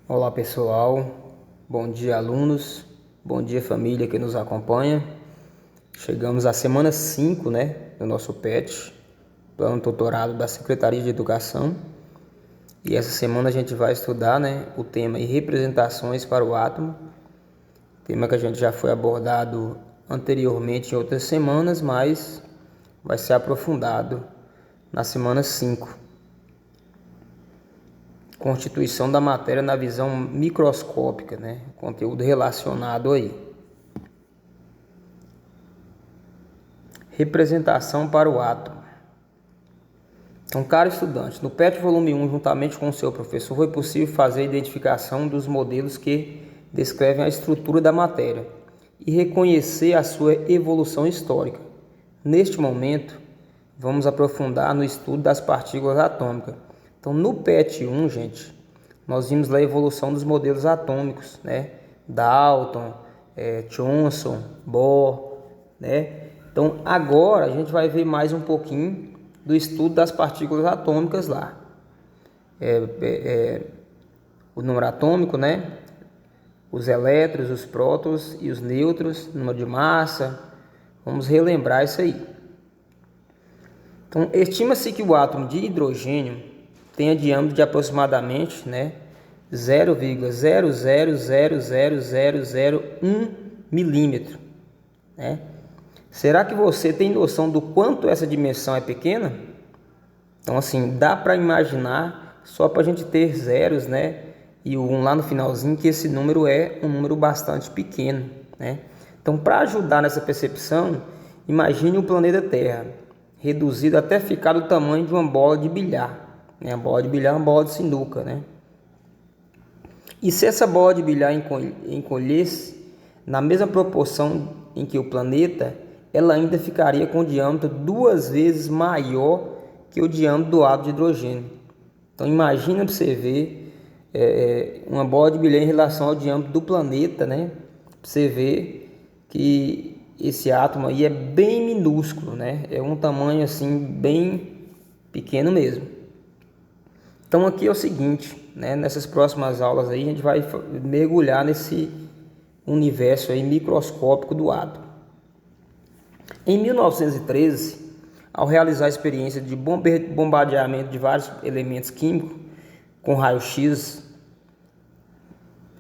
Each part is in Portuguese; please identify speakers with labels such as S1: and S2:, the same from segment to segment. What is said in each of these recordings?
S1: Olá pessoal, bom dia alunos, bom dia família que nos acompanha. Chegamos à semana 5, do nosso PET, Plano Tutorado da Secretaria de Educação. E essa semana a gente vai estudar, o tema e representações para o átomo, tema que a gente já foi abordado anteriormente em outras semanas, mas vai ser aprofundado na semana 5. Constituição da matéria na visão microscópica, conteúdo relacionado aí. Representação para o átomo. Então, caro estudante, no PET volume 1, juntamente com o seu professor, foi possível fazer a identificação dos modelos que descrevem a estrutura da matéria e reconhecer a sua evolução histórica. Neste momento, vamos aprofundar no estudo das partículas atômicas. Então, no PET 1, gente, nós vimos lá a evolução dos modelos atômicos, Dalton, Thomson, Bohr, Então, agora a gente vai ver mais um pouquinho do estudo das partículas atômicas lá. O número atômico, Os elétrons, os prótons e os nêutrons, número de massa. Vamos relembrar isso aí. Então, estima-se que o átomo de hidrogênio tenha diâmetro de aproximadamente 0,00000001 milímetro. Será que você tem noção do quanto essa dimensão é pequena? Então, assim, dá para imaginar, só para a gente ter zeros, e o 1 lá no finalzinho, que esse número é um número bastante pequeno, Então, para ajudar nessa percepção, imagine o planeta Terra reduzido até ficar do tamanho de uma bola de bilhar. A bola de bilhar é uma bola de sinuca, E se essa bola de bilhar encolhesse na mesma proporção em que o planeta, ela ainda ficaria com um diâmetro 2 vezes maior que o diâmetro do átomo de hidrogênio. Então imagina para você ver uma bola de bilhar em relação ao diâmetro do planeta, Para você ver que esse átomo aí é bem minúsculo, É um tamanho assim bem pequeno mesmo. Então aqui é o seguinte, nessas próximas aulas aí a gente vai mergulhar nesse universo aí microscópico do átomo. Em 1913, ao realizar a experiência de bombardeamento de vários elementos químicos com raio-x,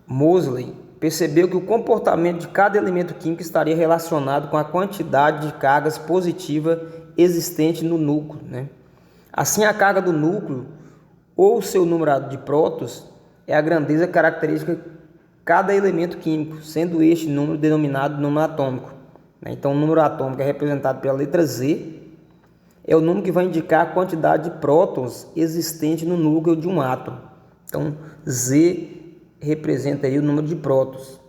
S1: Moseley percebeu que o comportamento de cada elemento químico estaria relacionado com a quantidade de cargas positivas existente no núcleo. Assim, a carga do núcleo ou seu número de prótons é a grandeza característica de cada elemento químico, sendo este número denominado número atômico. Então, o número atômico é representado pela letra Z, é o número que vai indicar a quantidade de prótons existente no núcleo de um átomo. Então, Z representa aí o número de prótons.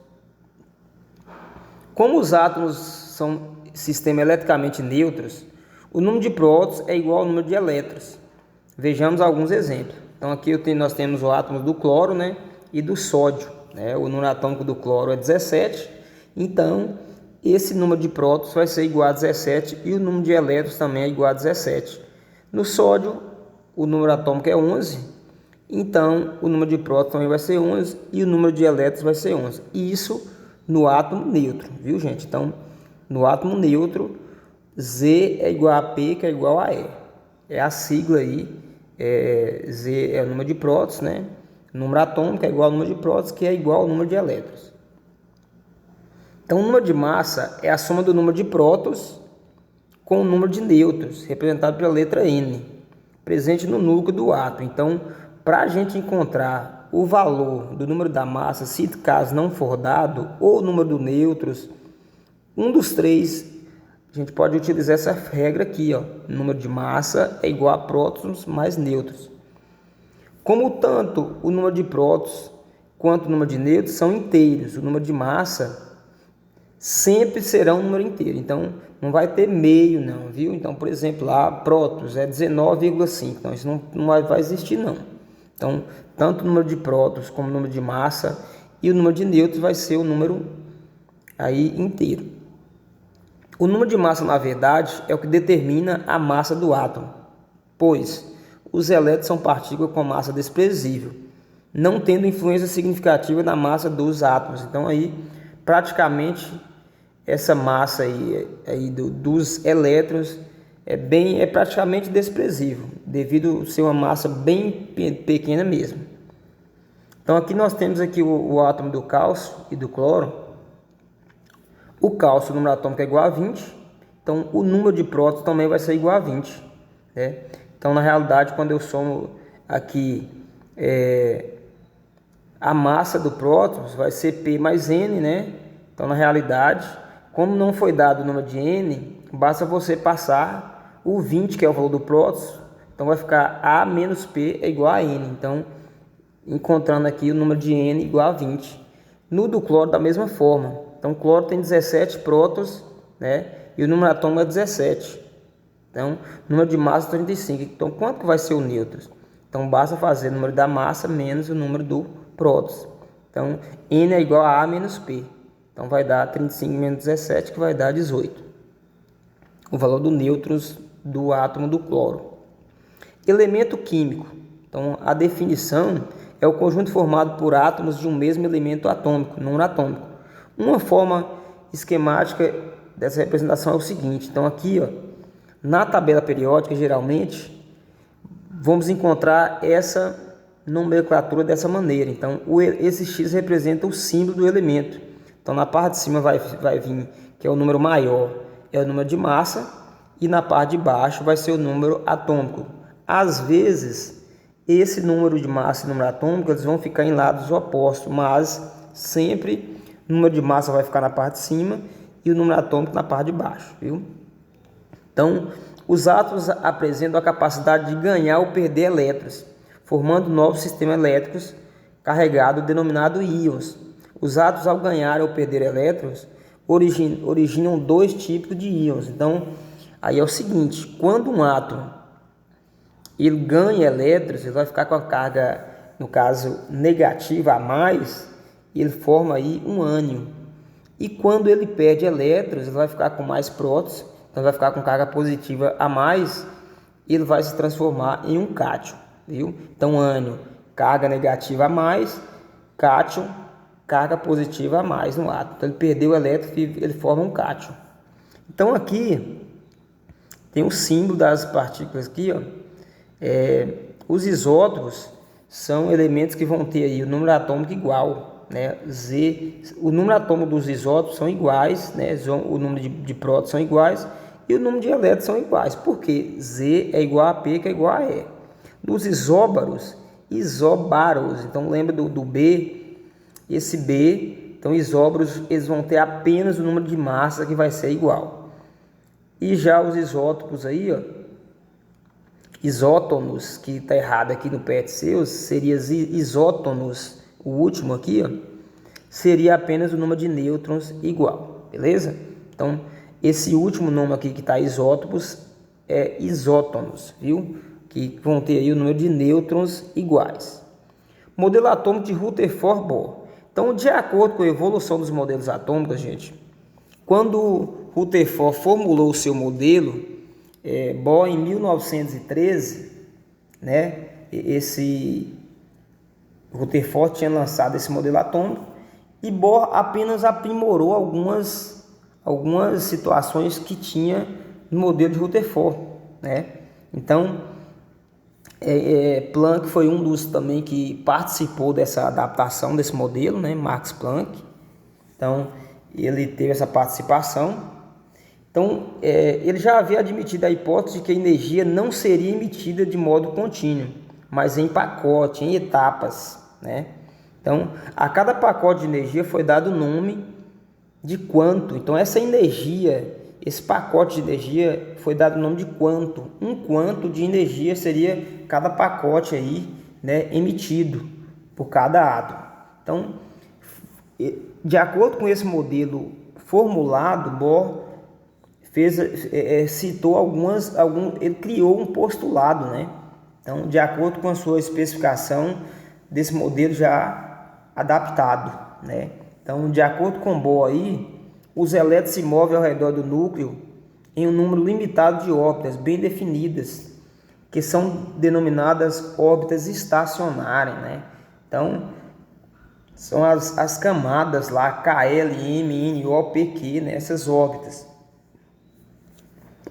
S1: Como os átomos são sistemas eletricamente neutros, o número de prótons é igual ao número de elétrons. Vejamos alguns exemplos. Então aqui nós temos o átomo do cloro, e do sódio. O número atômico do cloro é 17. Então esse número de prótons vai ser igual a 17 e o número de elétrons também é igual a 17. No sódio o número atômico é 11. Então o número de prótons também vai ser 11 e o número de elétrons vai ser 11. E isso no átomo neutro, viu gente? Então no átomo neutro Z é igual a P, que é igual a E. É a sigla aí. Z é o número de prótons, O número atômico é igual ao número de prótons, que é igual ao número de elétrons. Então, o número de massa é a soma do número de prótons com o número de nêutrons, representado pela letra N, presente no núcleo do átomo. Então, para a gente encontrar o valor do número da massa, se caso não for dado, ou o número do nêutrons, um dos três, a gente pode utilizar essa regra aqui, número de massa é igual a prótons mais nêutrons. Como tanto o número de prótons quanto o número de nêutrons são inteiros, o número de massa sempre será um número inteiro. Então, não vai ter meio não, viu? Então, por exemplo, lá prótons é 19,5. Então, isso não vai existir não. Então, tanto o número de prótons como o número de massa e o número de nêutrons vai ser o número aí inteiro. O número de massa, na verdade, é o que determina a massa do átomo, pois os elétrons são partículas com massa desprezível. não tendo influência significativa na massa dos átomos. Então aí praticamente essa massa aí dos elétrons é praticamente desprezível, devido a ser uma massa bem pequena mesmo. Então aqui nós temos aqui o átomo do cálcio e do cloro. O cálcio, o número atômico é igual a 20, então o número de prótons também vai ser igual a 20, né? Então na realidade, quando eu somo aqui a massa do prótons, vai ser P mais N, né? Então na realidade, como não foi dado o número de N, basta você passar o 20, que é o valor do prótons, então vai ficar A menos P é igual a N. Então, encontrando aqui o número de N igual a 20. No do cloro da mesma forma. Então o cloro tem 17 prótons, né? E o número atômico é 17. Então, número de massa é 35. Então, quanto que vai ser o nêutron? Então, basta fazer o número da massa menos o número do prótons. Então, N é igual a A menos P. Então, vai dar 35 menos 17, que vai dar 18. O valor do nêutrons do átomo do cloro. Elemento químico. Então, a definição é o conjunto formado por átomos de um mesmo elemento atômico, número atômico. Uma forma esquemática dessa representação é o seguinte. Então, aqui, ó, na tabela periódica, geralmente, vamos encontrar essa nomenclatura dessa maneira. Então, esse X representa o símbolo do elemento. Então, na parte de cima vai vir, que é o número maior, é o número de massa, e na parte de baixo vai ser o número atômico. Às vezes, esse número de massa e número atômico eles vão ficar em lados opostos, mas sempre o número de massa vai ficar na parte de cima e o número atômico na parte de baixo, viu? Então, os átomos apresentam a capacidade de ganhar ou perder elétrons, formando novos sistemas elétricos carregados denominados íons. Os átomos, ao ganhar ou perder elétrons, originam dois tipos de íons. Então, aí é o seguinte, quando um átomo ele ganha elétrons, ele vai ficar com a carga, no caso, negativa a mais, ele forma aí um ânion. E quando ele perde elétrons, ele vai ficar com mais prótons, então vai ficar com carga positiva a mais, e ele vai se transformar em um cátion, viu? Então, ânion, carga negativa a mais, cátion, carga positiva a mais no átomo. Então, ele perdeu o elétron e ele forma um cátion. Então, aqui tem o símbolo das partículas aqui, ó. Os isótopos são elementos que vão ter aí o número atômico igual, né? O número atômico dos isótopos são iguais, né? O número de prótons são iguais e o número de elétrons são iguais, porque Z é igual a P, que é igual a E. Dos isóbaros, então lembra do B, esse B, então isóbaros eles vão ter apenas o número de massa que vai ser igual. E já os isótopos aí, ó, isótonos, que está errado aqui no PET seria isótonos, o último aqui, ó, seria apenas o número de nêutrons igual, beleza? Então, esse último nome aqui que está isótopos é isótonos, viu? Que vão ter aí o número de nêutrons iguais. Modelo atômico de Rutherford-Bohr. Então, de acordo com a evolução dos modelos atômicos, gente, quando Rutherford formulou o seu modelo, Bohr em 1913, né, esse Rutherford tinha lançado esse modelo atômico e Bohr apenas aprimorou algumas situações que tinha no modelo de Rutherford, né? Então, Planck foi um dos também que participou dessa adaptação desse modelo, né? Max Planck. Então, ele teve essa participação. Então, ele já havia admitido a hipótese de que a energia não seria emitida de modo contínuo, mas em pacote, em etapas, né? Então, a cada pacote de energia foi dado o nome de quanto. Então, essa energia, esse pacote de energia foi dado o nome de quanto. Um quanto de energia seria cada pacote aí, né, emitido por cada átomo. Então, de acordo com esse modelo formulado, Bohr citou ele criou um postulado, né? Então, de acordo com a sua especificação desse modelo já adaptado, né? Então, de acordo com Bohr aí, os elétrons se movem ao redor do núcleo em um número limitado de órbitas bem definidas, que são denominadas órbitas estacionárias, né? Então, são as camadas lá, KL, M, N, O, P, Q, né? Essas órbitas.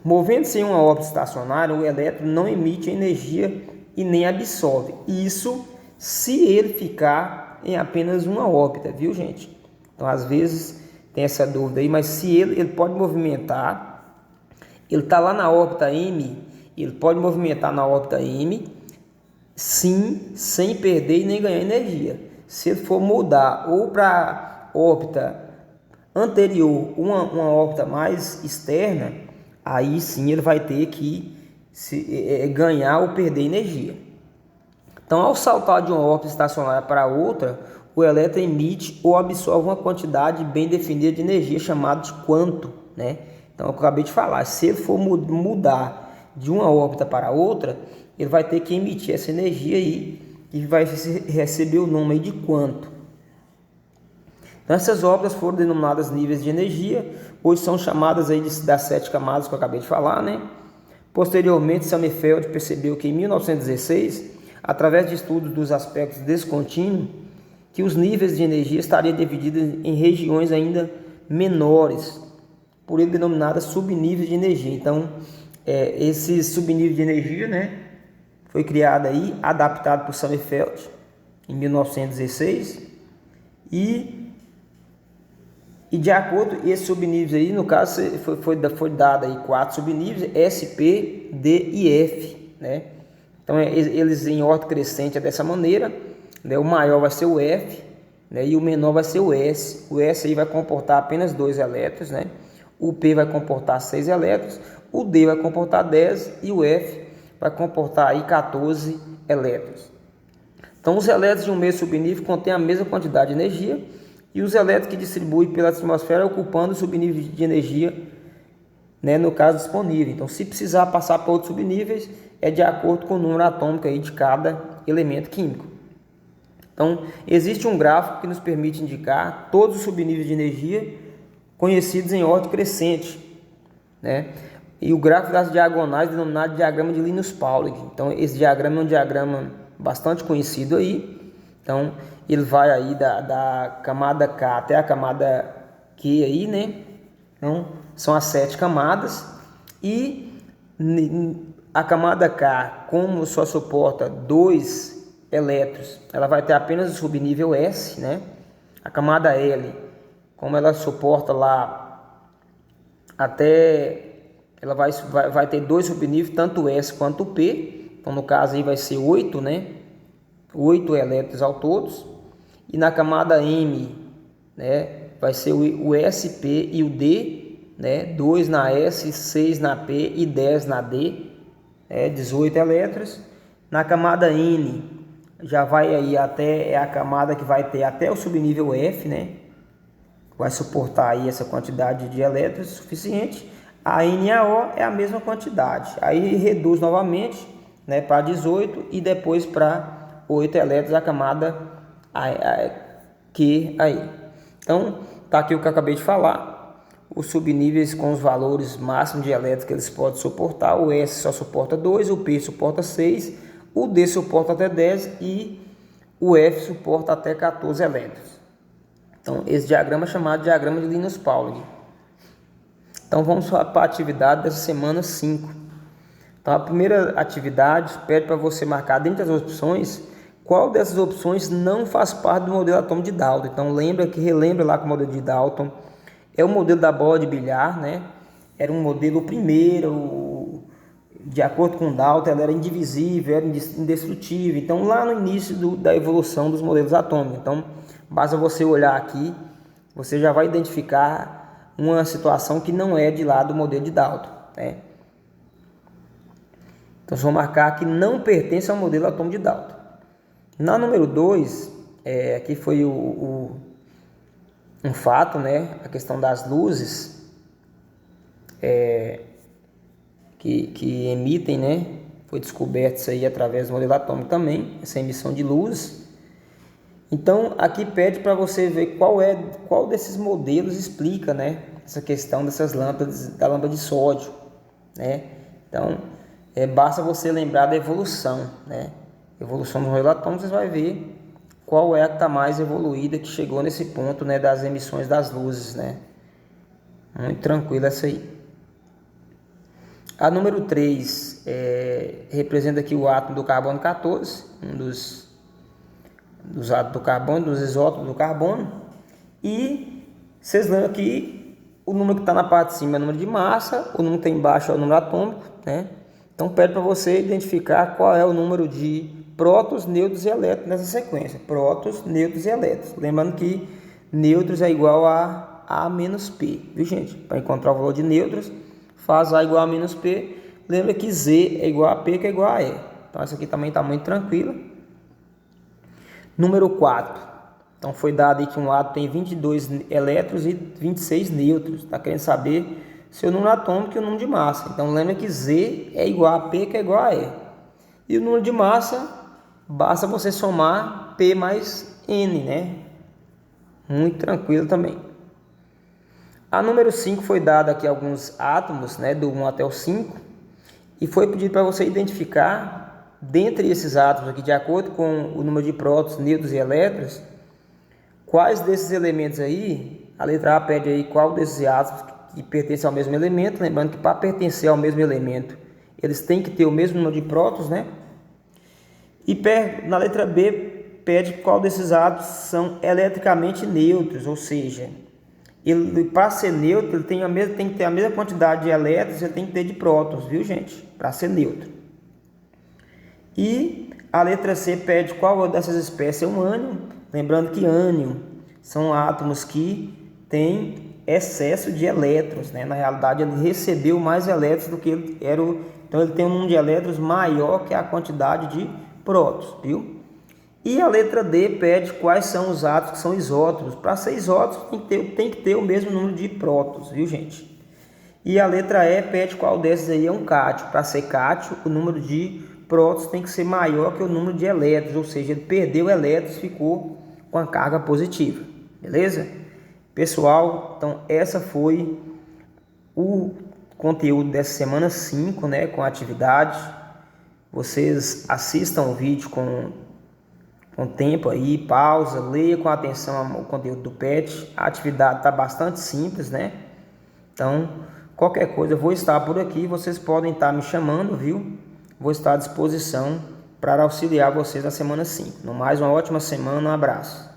S1: Movendo-se em uma órbita estacionária, o elétron não emite energia e nem absorve. Isso se ele ficar em apenas uma órbita, viu, gente? Então, às vezes tem essa dúvida aí, mas se ele pode movimentar, ele está lá na órbita M, ele pode movimentar na órbita M, sim, sem perder e nem ganhar energia. Se ele for mudar ou para órbita anterior, uma órbita mais externa, aí sim ele vai ter que ganhar ou perder energia. Então, ao saltar de uma órbita estacionária para outra, o elétron emite ou absorve uma quantidade bem definida de energia chamada de quanto, né? Então, eu acabei de falar, se ele for mudar de uma órbita para outra, ele vai ter que emitir essa energia aí e vai receber o nome aí de quanto. Então, essas órbitas foram denominadas níveis de energia, hoje são chamadas aí das 7 camadas que eu acabei de falar, né? Posteriormente, Sommerfeld percebeu que em 1916, através de estudos dos aspectos descontínuos, que os níveis de energia estariam divididos em regiões ainda menores, por ele denominadas subníveis de energia. Então, esses subníveis de energia, né, foi criado aí, adaptado por Sommerfeld em 1916, e de acordo com esses subníveis aí, no caso foi dado aí 4 subníveis, S, P, D e F, né? Então, eles em ordem crescente é dessa maneira, né? O maior vai ser o F, né? E o menor vai ser o S. O S aí vai comportar apenas 2 elétrons, né? O P vai comportar 6 elétrons, o D vai comportar 10 e o F vai comportar aí 14 elétrons. Então, os elétrons de um meio subnível contêm a mesma quantidade de energia e os elétrons que distribuem pela atmosfera ocupando o subnível de energia, né, no caso disponível. Então, se precisar passar para outros subníveis, é de acordo com o número atômico aí de cada elemento químico. Então, existe um gráfico que nos permite indicar todos os subníveis de energia conhecidos em ordem crescente, né? E o gráfico das diagonais, denominado diagrama de Linus-Pauling. Então, esse diagrama é um diagrama bastante conhecido aí. Então, ele vai aí da camada K até a camada Q aí, né? Então, são as 7 camadas. E a camada K, como só suporta 2 elétrons, ela vai ter apenas o subnível S, né? A camada L, como ela suporta lá até... ela vai ter 2 subníveis, tanto o S quanto o P. Então, no caso aí vai ser 8, né? 8 elétrons ao todos. E na camada M, né, vai ser o SP e o D, né? 2 na S, 6 na P e 10 na D, 18 elétrons. Na camada N, já vai aí até a camada que vai ter até o subnível F, né? Vai suportar aí essa quantidade de elétrons suficiente. A N e a O é a mesma quantidade. Aí reduz novamente, né, para 18 e depois para 8 elétrons a camada Q aí. Então, tá aqui o que eu acabei de falar. Os subníveis com os valores máximos de elétrons que eles podem suportar. O S só suporta 2, o P suporta 6, o D suporta até 10 e o F suporta até 14 elétrons. Então, esse diagrama é chamado diagrama de Linus-Pauling. Então, vamos para a atividade dessa semana 5. Então, a primeira atividade pede para você marcar dentre as opções qual dessas opções não faz parte do modelo atômico de Dalton. Então, relembra lá que o modelo de Dalton é o modelo da bola de bilhar, né? Era um modelo primeiro, de acordo com Dalton, ela era indivisível, era indestrutível. Então, lá no início da evolução dos modelos atômicos. Então, basta você olhar aqui, você já vai identificar uma situação que não é de lá do modelo de Dalton, né? Então, vou marcar que não pertence ao modelo atômico de Dalton. Na número 2, aqui foi um fato, né? A questão das luzes que emitem, né? Foi descoberto isso aí através do modelo atômico também, essa emissão de luz. Então, aqui pede para você ver qual desses modelos explica, né, essa questão dessas lâmpadas, da lâmpada de sódio, né? Então, basta você lembrar da evolução, né? Evolução do modelo atômico, você vai ver qual é a que está mais evoluída, que chegou nesse ponto, né, das emissões das luzes, né? Muito tranquilo essa aí. A número 3 representa aqui o átomo do carbono 14, um dos átomos do carbono, dos isótopos do carbono. E vocês lembram que o número que está na parte de cima é o número de massa, o número que está embaixo é o número atômico, né? Então pede para você identificar qual é o número de prótons, nêutrons e elétrons nessa sequência. Prótons, nêutrons e elétrons. Lembrando que nêutrons é igual a A menos P, viu gente? Para encontrar o valor de nêutrons, faz A igual a menos P. Lembra que Z é igual a P, que é igual a E. Então essa aqui também está muito tranquila. Número 4. Então foi dado aí que um átomo tem 22 elétrons e 26 nêutrons. Está querendo saber seu número atômico e o número de massa. Então lembra que Z é igual a P, que é igual a E. E o número de massa, basta você somar P mais N, né? Muito tranquilo também. A número 5 foi dado aqui alguns átomos, né, do 1 até o 5. E foi pedido para você identificar, dentre esses átomos aqui, de acordo com o número de prótons, nêutrons e elétrons, quais desses elementos aí, a letra A pede aí qual desses átomos que pertence ao mesmo elemento. Lembrando que para pertencer ao mesmo elemento, eles têm que ter o mesmo número de prótons, né? E na letra B pede qual desses átomos são eletricamente neutros, ou seja, ele, para ser neutro, ele tem que ter a mesma quantidade de elétrons, ele tem que ter de prótons, viu gente? Para ser neutro. E a letra C pede qual dessas espécies é um ânion. Lembrando que ânion são átomos que têm excesso de elétrons, né? Na realidade, ele recebeu mais elétrons do que ele era. Então, ele tem um número de elétrons maior que a quantidade de prótons, viu? E a letra D pede quais são os átomos que são isótopos. Para ser isótopos, tem que ter o mesmo número de prótons, viu gente? E a letra E pede qual desses aí é um cátion. Para ser cátion, o número de prótons tem que ser maior que o número de elétrons, ou seja, ele perdeu elétrons, ficou com a carga positiva, beleza? Pessoal, então essa foi o conteúdo dessa semana 5, né, com a atividade. Vocês assistam o vídeo com tempo aí, pausa, leia com atenção o conteúdo do PET. A atividade está bastante simples, né? Então, qualquer coisa, eu vou estar por aqui, vocês podem estar me chamando, viu? Vou estar à disposição para auxiliar vocês na semana 5. No mais, uma ótima semana, um abraço.